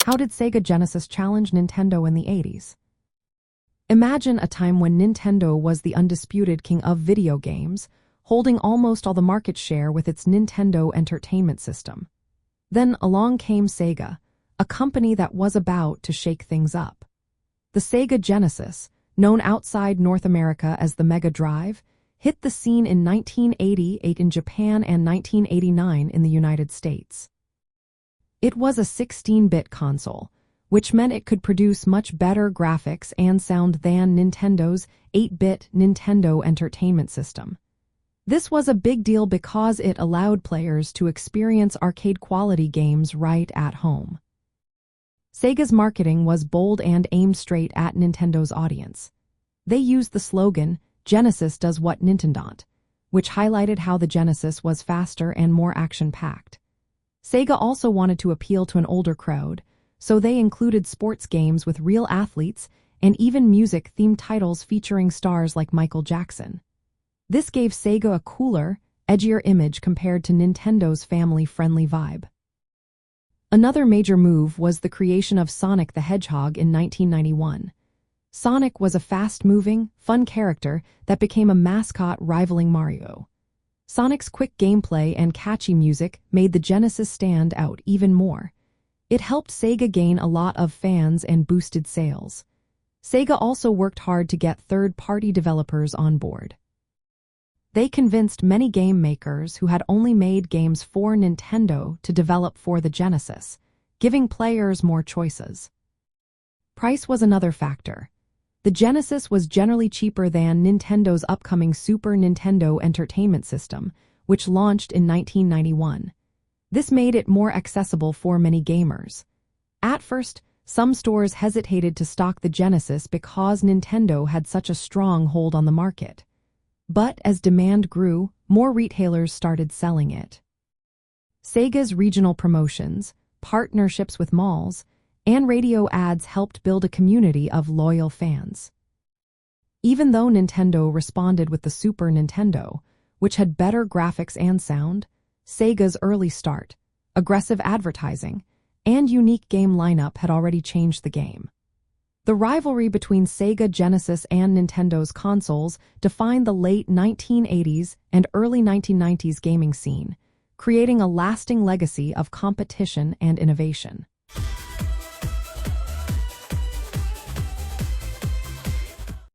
How did Sega Genesis challenge Nintendo in the 80s? Imagine a time when Nintendo was the undisputed king of video games, holding almost all the market share with its Nintendo Entertainment System. Then along came Sega, a company that was about to shake things up. The Sega Genesis, known outside North America as the Mega Drive, hit the scene in 1988 in Japan and 1989 in the United States. It was a 16-bit console, which meant it could produce much better graphics and sound than Nintendo's 8-bit Nintendo Entertainment System. This was a big deal because it allowed players to experience arcade-quality games right at home. Sega's marketing was bold and aimed straight at Nintendo's audience. They used the slogan, "Genesis does what Nintendo don't," which highlighted how the Genesis was faster and more action-packed. Sega also wanted to appeal to an older crowd, so they included sports games with real athletes and even music-themed titles featuring stars like Michael Jackson. This gave Sega a cooler, edgier image compared to Nintendo's family-friendly vibe. Another major move was the creation of Sonic the Hedgehog in 1991. Sonic was a fast-moving, fun character that became a mascot rivaling Mario. Sonic's quick gameplay and catchy music made the Genesis stand out even more. It helped Sega gain a lot of fans and boosted sales. Sega also worked hard to get third-party developers on board. They convinced many game makers who had only made games for Nintendo to develop for the Genesis, giving players more choices. Price was another factor. The Genesis was generally cheaper than Nintendo's upcoming Super Nintendo Entertainment System, which launched in 1991. This made it more accessible for many gamers. At first, some stores hesitated to stock the Genesis because Nintendo had such a strong hold on the market. But as demand grew, more retailers started selling it. Sega's regional promotions, partnerships with malls, and radio ads helped build a community of loyal fans. Even though Nintendo responded with the Super Nintendo, which had better graphics and sound, Sega's early start, aggressive advertising, and unique game lineup had already changed the game. The rivalry between Sega Genesis and Nintendo's consoles defined the late 1980s and early 1990s gaming scene, creating a lasting legacy of competition and innovation.